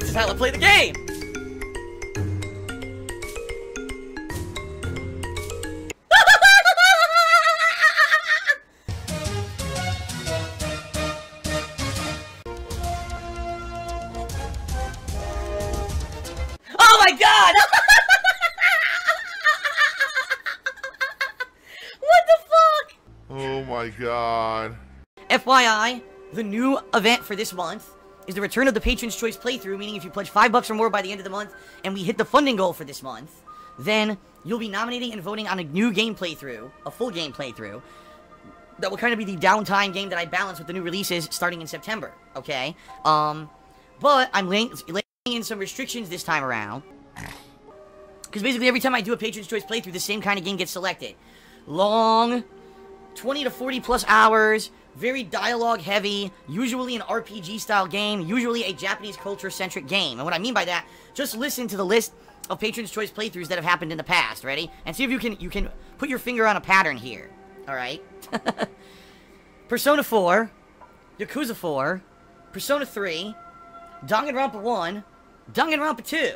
This is how I play the game! Oh my god! What the fuck? Oh my god. FYI, the new event for this month is the return of the Patron's Choice playthrough, meaning if you pledge $5 or more by the end of the month, and we hit the funding goal for this month, then you'll be nominating and voting on a new game playthrough, a full game playthrough, that will kind of be the downtime game that I balance with the new releases starting in September, okay? But I'm laying in some restrictions this time around, because basically every time I do a Patron's Choice playthrough, the same kind of game gets selected. Long, 20 to 40 plus hours, very dialogue heavy, usually an RPG style game, usually a Japanese culture centric game. And what I mean by that, just listen to the list of Patron's Choice playthroughs that have happened in the past, ready? And see if you can put your finger on a pattern here. Alright? Persona 4, Yakuza 4, Persona 3, Danganronpa 1, Danganronpa 2.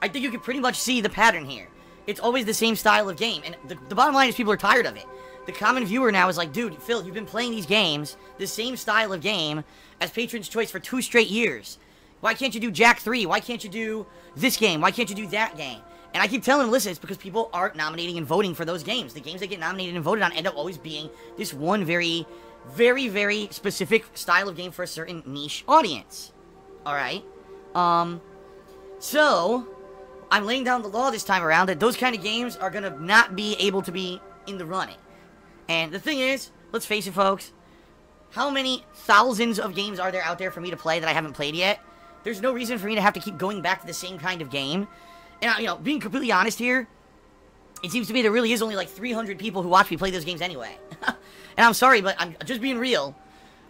I think you can pretty much see the pattern here. It's always the same style of game, and the bottom line is people are tired of it. The common viewer now is like, dude, Phil, you've been playing these games, the same style of game, as Patron's Choice for 2 straight years. Why can't you do Jack 3? Why can't you do this game? Why can't you do that game? And I keep telling them, listen, it's because people aren't nominating and voting for those games. The games that get nominated and voted on end up always being this one very, very, very specific style of game for a certain niche audience. Alright? So, I'm laying down the law this time around that those kind of games are gonna not be able to be in the running. And the thing is, let's face it, folks, how many thousands of games are there out there for me to play that I haven't played yet? There's no reason for me to have to keep going back to the same kind of game. And, you know, being completely honest here, it seems to me there really is only like 300 people who watch me play those games anyway. And I'm sorry, but I'm just being real.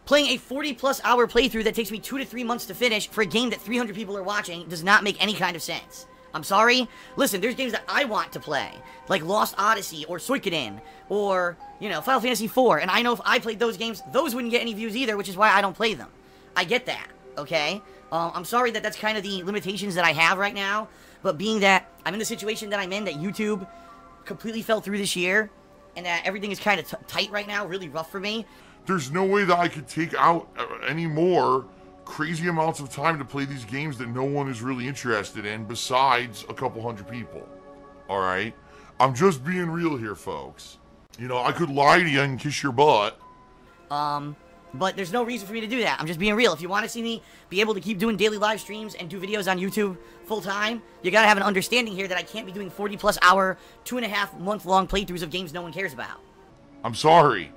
Playing a 40-plus hour playthrough that takes me 2 to 3 months to finish for a game that 300 people are watching does not make any kind of sense. I'm sorry? Listen, there's games that I want to play, like Lost Odyssey, or Suikoden, or, you know, Final Fantasy IV, and I know if I played those games, those wouldn't get any views either, which is why I don't play them. I get that, okay? I'm sorry that that's kind of the limitations that I have right now, but being that I'm in the situation that I'm in, that YouTube completely fell through this year, and that everything is kind of tight right now, really rough for me. There's no way that I could take out any more crazy amounts of time to play these games that no one is really interested in besides a couple hundred people. Alright? I'm just being real here, folks. You know, I could lie to you and kiss your butt. But there's no reason for me to do that. I'm just being real. If you want to see me be able to keep doing daily live streams and do videos on YouTube full time, you gotta have an understanding here that I can't be doing 40-plus hour, 2.5-month-long playthroughs of games no one cares about. I'm sorry.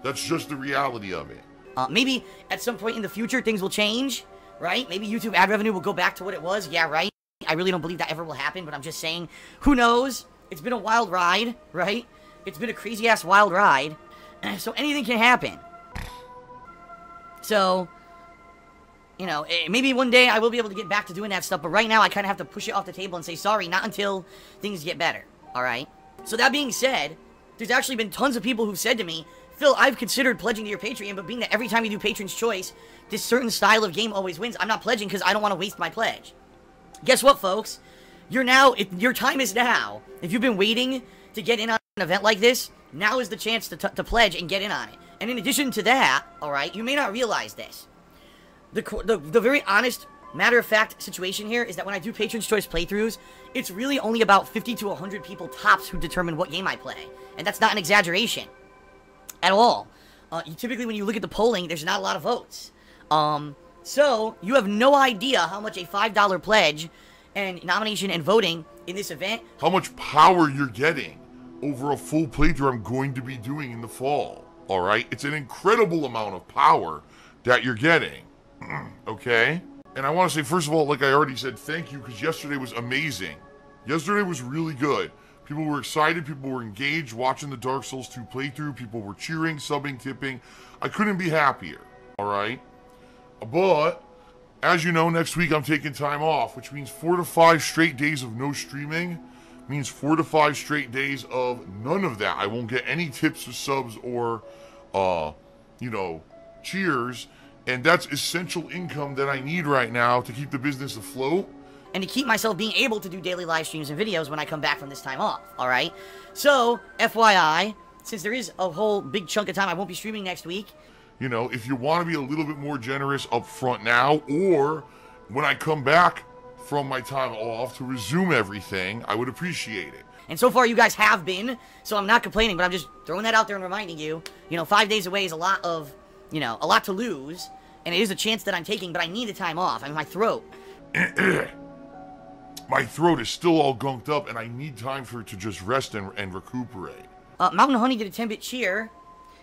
That's just the reality of it. Maybe at some point in the future things will change, right? Maybe YouTube ad revenue will go back to what it was. Yeah, right? I really don't believe that ever will happen, but I'm just saying, who knows? It's been a wild ride, right? It's been a crazy-ass wild ride. So anything can happen. So, you know, maybe one day I will be able to get back to doing that stuff, but right now I kind of have to push it off the table and say, sorry, not until things get better, alright? So that being said, there's actually been tons of people who've said to me, Phil, I've considered pledging to your Patreon, but being that every time you do Patron's Choice, this certain style of game always wins, I'm not pledging because I don't want to waste my pledge. Guess what, folks? Your time is now. If you've been waiting to get in on an event like this, now is the chance to pledge and get in on it. And in addition to that, alright, you may not realize this. The very honest, matter-of-fact situation here is that when I do Patron's Choice playthroughs, it's really only about 50 to 100 people tops who determine what game I play. And that's not an exaggeration. At all. Typically, when you look at the polling, there's not a lot of votes. So, you have no idea how much a $5 pledge and nomination and voting in this event... How much power you're getting over a full playthrough I'm going to be doing in the fall. Alright? It's an incredible amount of power that you're getting. Okay? And I want to say, first of all, like I already said, thank you, because yesterday was amazing. Yesterday was really good. People were excited, people were engaged, watching the Dark Souls 2 playthrough, people were cheering, subbing, tipping. I couldn't be happier, alright? But, as you know, next week I'm taking time off, which means 4 to 5 straight days of no streaming, means 4 to 5 straight days of none of that. I won't get any tips or subs or, you know, cheers, And that's essential income that I need right now to keep the business afloat. And to keep myself being able to do daily live streams and videos when I come back from this time off, alright? So, FYI, since there is a whole big chunk of time I won't be streaming next week. You know, if you want to be a little bit more generous up front now, or when I come back from my time off to resume everything, I would appreciate it. And so far you guys have been, so I'm not complaining, but I'm just throwing that out there and reminding you, 5 days away is a lot of, a lot to lose, and it is a chance that I'm taking, but I need the time off. I mean, my throat. My throat is still all gunked up, and I need time for it to just rest and recuperate. Mountain Honey did a 10-bit cheer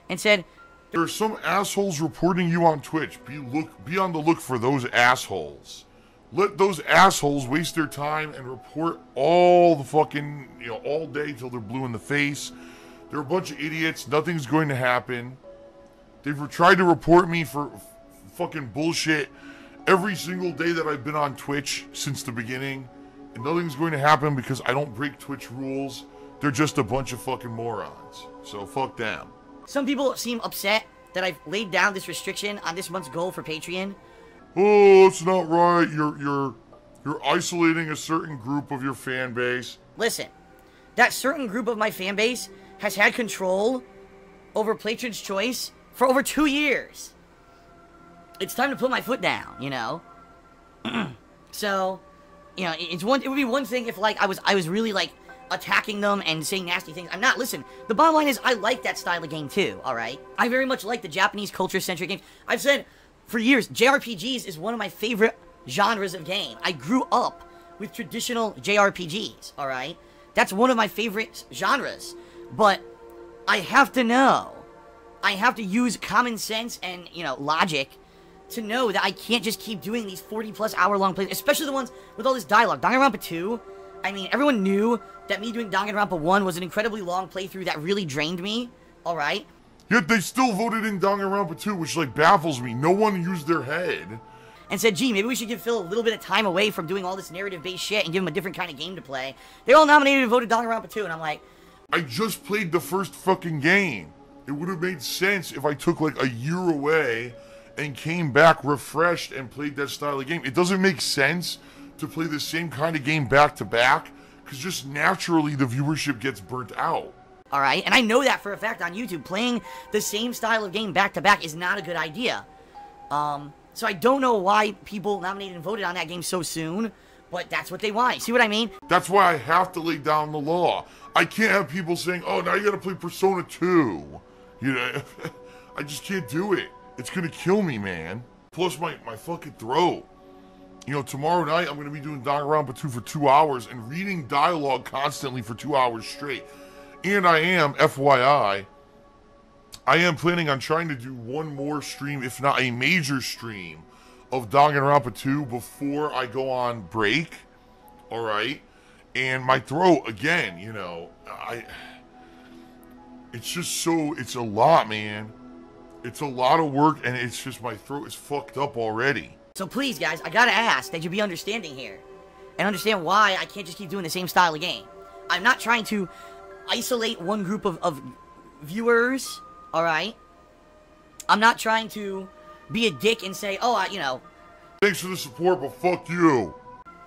and said, there are some assholes reporting you on Twitch. Be on the look for those assholes. Let those assholes waste their time and report all the fucking, all day till they're blue in the face. They're a bunch of idiots. Nothing's going to happen. They've tried to report me for fucking bullshit every single day that I've been on Twitch since the beginning. And nothing's going to happen because I don't break Twitch rules. They're just a bunch of fucking morons. So fuck them. Some people seem upset that I've laid down this restriction on this month's goal for Patreon. Oh, it's not right. You're isolating a certain group of your fan base. Listen, that certain group of my fan base has had control over Patron's Choice for over 2 years. It's time to put my foot down, So, it would be one thing if I was really attacking them and saying nasty things. I'm not. Listen, the bottom line is I like that style of game too, alright? I very much like the Japanese culture-centric games. I've said for years, JRPGs is one of my favorite genres of game. I grew up with traditional JRPGs, alright? That's one of my favorite genres. But I have to know. I have to use common sense and, logic to know that I can't just keep doing these 40-plus hour-long plays, especially the ones with all this dialogue. Danganronpa 2, I mean, everyone knew that me doing Danganronpa 1 was an incredibly long playthrough that really drained me, alright? Yet they still voted in Danganronpa 2, which, baffles me. No one used their head. And said, gee, maybe we should give Phil a little bit of time away from doing all this narrative-based shit and give him a different kind of game to play. They all nominated and voted Danganronpa 2, and I'm like... I just played the first fucking game. It would have made sense if I took, a year away and came back refreshed and played that style of game. It doesn't make sense to play the same kind of game back-to-back, because just naturally the viewership gets burnt out. Alright, and I know that for a fact on YouTube. Playing the same style of game back-to-back is not a good idea. So I don't know why people nominated and voted on that game so soon, but that's what they want. See what I mean? That's why I have to lay down the law. I can't have people saying, oh, now you gotta play Persona 2. I just can't do it. It's gonna kill me, man. Plus my fucking throat. Tomorrow night I'm gonna be doing Danganronpa 2 for 2 hours and reading dialogue constantly for 2 hours straight. And I am, FYI, I am planning on trying to do one more stream, if not a major stream, of Danganronpa 2 before I go on break. Alright? And my throat, again, it's just it's a lot, man. It's a lot of work, and it's just my throat is fucked up already. So please, guys, I gotta ask that you be understanding here. And understand why I can't just keep doing the same style of game. I'm not trying to isolate one group of viewers, alright? I'm not trying to be a dick and say, oh, thanks for the support, but fuck you.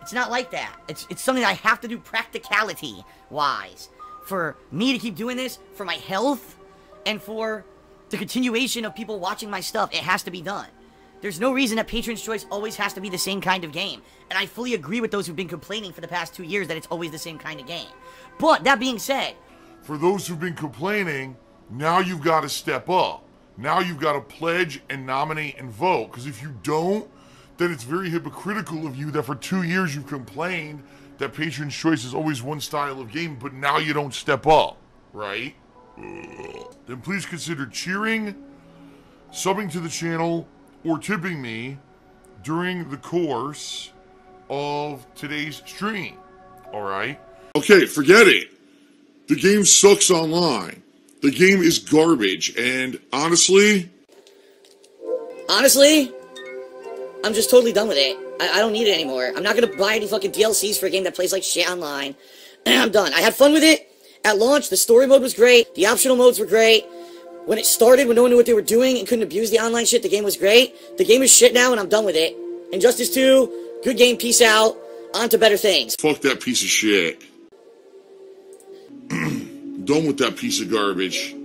It's not like that. It's something that I have to do practicality-wise. For me to keep doing this, for my health, and for the continuation of people watching my stuff, it has to be done. There's no reason that Patron's Choice always has to be the same kind of game. And I fully agree with those who've been complaining for the past 2 years that it's always the same kind of game. But, that being said... For those who've been complaining, now you've got to step up. Now you've got to pledge and nominate and vote. Because if you don't, then it's very hypocritical of you that for 2 years you've complained that Patron's Choice is always one style of game, but now you don't step up, right? Then please consider cheering, subbing to the channel, or tipping me during the course of today's stream, alright? Okay, forget it. The game sucks online. The game is garbage, and honestly... Honestly, I'm just totally done with it. I don't need it anymore. I'm not gonna buy any fucking DLCs for a game that plays like shit online. I'm done. I had fun with it. At launch, the story mode was great. The optional modes were great. When it started, when no one knew what they were doing and couldn't abuse the online shit, the game was great. The game is shit now, and I'm done with it. Injustice 2, good game, peace out. On to better things. Fuck that piece of shit. Done with that piece of garbage.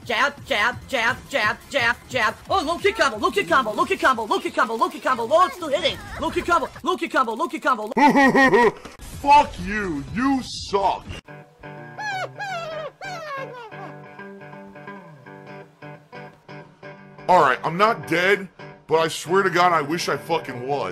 Jab, jab, jab, jab, jab, jab. Oh, low kick combo, low kick combo, low kick combo, low kick combo, low kick combo. Oh, it's still hitting. Low kick combo, low kick combo, low kick combo. Fuck you. You suck. Alright, I'm not dead, but I swear to God I wish I fucking was.